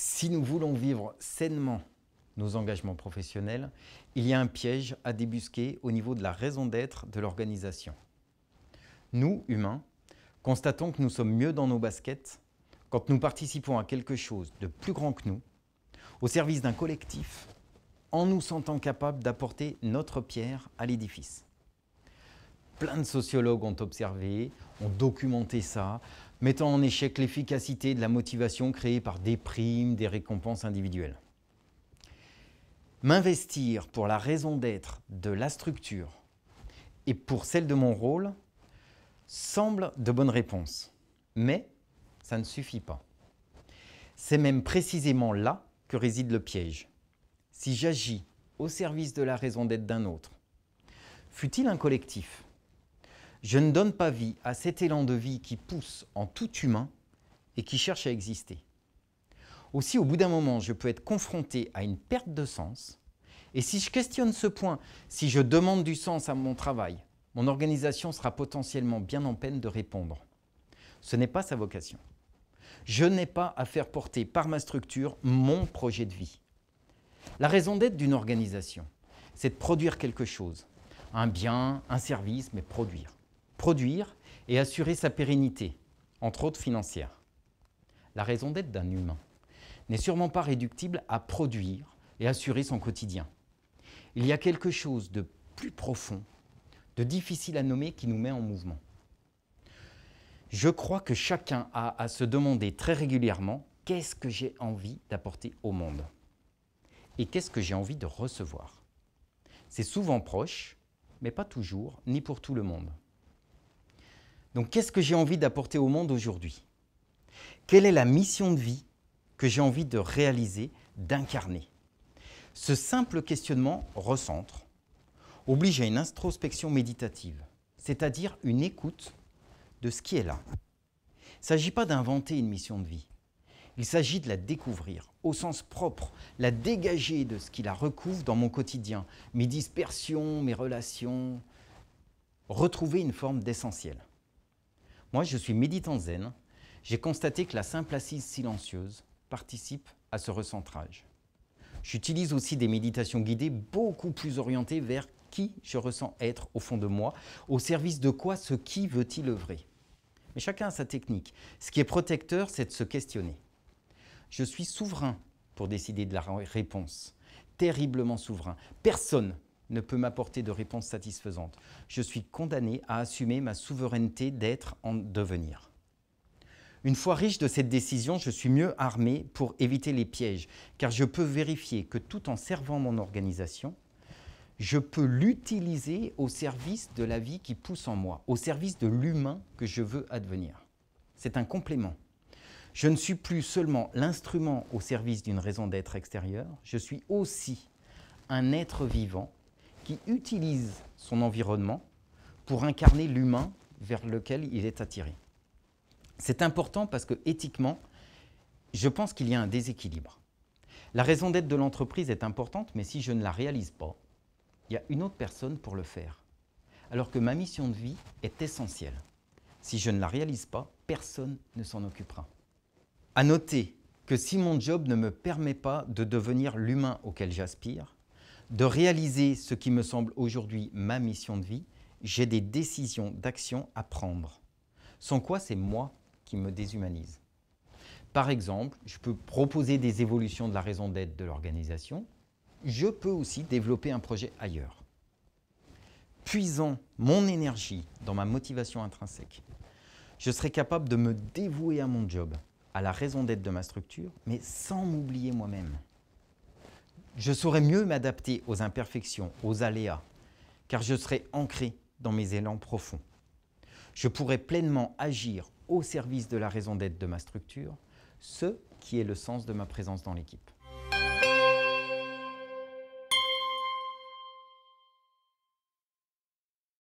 Si nous voulons vivre sainement nos engagements professionnels, il y a un piège à débusquer au niveau de la raison d'être de l'organisation. Nous, humains, constatons que nous sommes mieux dans nos baskets quand nous participons à quelque chose de plus grand que nous, au service d'un collectif, en nous sentant capables d'apporter notre pierre à l'édifice. Plein de sociologues ont observé, ont documenté ça, mettant en échec l'efficacité de la motivation créée par des primes, des récompenses individuelles. M'investir pour la raison d'être de la structure et pour celle de mon rôle semble de bonnes réponses, mais ça ne suffit pas. C'est même précisément là que réside le piège. Si j'agis au service de la raison d'être d'un autre, fût-il un collectif, je ne donne pas vie à cet élan de vie qui pousse en tout humain et qui cherche à exister. Aussi, au bout d'un moment, je peux être confronté à une perte de sens. Et si je questionne ce point, si je demande du sens à mon travail, mon organisation sera potentiellement bien en peine de répondre. Ce n'est pas sa vocation. Je n'ai pas à faire porter par ma structure mon projet de vie. La raison d'être d'une organisation, c'est de produire quelque chose, un bien, un service, mais produire. Produire et assurer sa pérennité, entre autres financière. La raison d'être d'un humain n'est sûrement pas réductible à produire et assurer son quotidien. Il y a quelque chose de plus profond, de difficile à nommer qui nous met en mouvement. Je crois que chacun a à se demander très régulièrement qu'est-ce que j'ai envie d'apporter au monde et qu'est-ce que j'ai envie de recevoir. C'est souvent proche, mais pas toujours, ni pour tout le monde. Donc, qu'est-ce que j'ai envie d'apporter au monde aujourd'hui? Quelle est la mission de vie que j'ai envie de réaliser, d'incarner? Ce simple questionnement recentre, oblige à une introspection méditative, c'est-à-dire une écoute de ce qui est là. Il ne s'agit pas d'inventer une mission de vie. Il s'agit de la découvrir au sens propre, la dégager de ce qui la recouvre dans mon quotidien, mes dispersions, mes relations, retrouver une forme d'essentiel. Moi, je suis méditant zen. J'ai constaté que la simple assise silencieuse participe à ce recentrage. J'utilise aussi des méditations guidées beaucoup plus orientées vers qui je ressens être au fond de moi, au service de quoi ce qui veut-il œuvrer. Mais chacun a sa technique. Ce qui est protecteur, c'est de se questionner. Je suis souverain pour décider de la réponse, terriblement souverain. Personne ne peut m'apporter de réponse satisfaisante. Je suis condamné à assumer ma souveraineté d'être en devenir. Une fois riche de cette décision, je suis mieux armé pour éviter les pièges, car je peux vérifier que tout en servant mon organisation, je peux l'utiliser au service de la vie qui pousse en moi, au service de l'humain que je veux advenir. C'est un complément. Je ne suis plus seulement l'instrument au service d'une raison d'être extérieure, je suis aussi un être vivant qui utilise son environnement pour incarner l'humain vers lequel il est attiré. C'est important parce que, éthiquement, je pense qu'il y a un déséquilibre. La raison d'être de l'entreprise est importante, mais si je ne la réalise pas, il y a une autre personne pour le faire. Alors que ma mission de vie est essentielle. Si je ne la réalise pas, personne ne s'en occupera. À noter que si mon job ne me permet pas de devenir l'humain auquel j'aspire, de réaliser ce qui me semble aujourd'hui ma mission de vie, j'ai des décisions d'action à prendre. Sans quoi, c'est moi qui me déshumanise. Par exemple, je peux proposer des évolutions de la raison d'être de l'organisation. Je peux aussi développer un projet ailleurs. Puisant mon énergie dans ma motivation intrinsèque, je serai capable de me dévouer à mon job, à la raison d'être de ma structure, mais sans m'oublier moi-même. Je saurai mieux m'adapter aux imperfections, aux aléas, car je serai ancré dans mes élans profonds. Je pourrai pleinement agir au service de la raison d'être de ma structure, ce qui est le sens de ma présence dans l'équipe.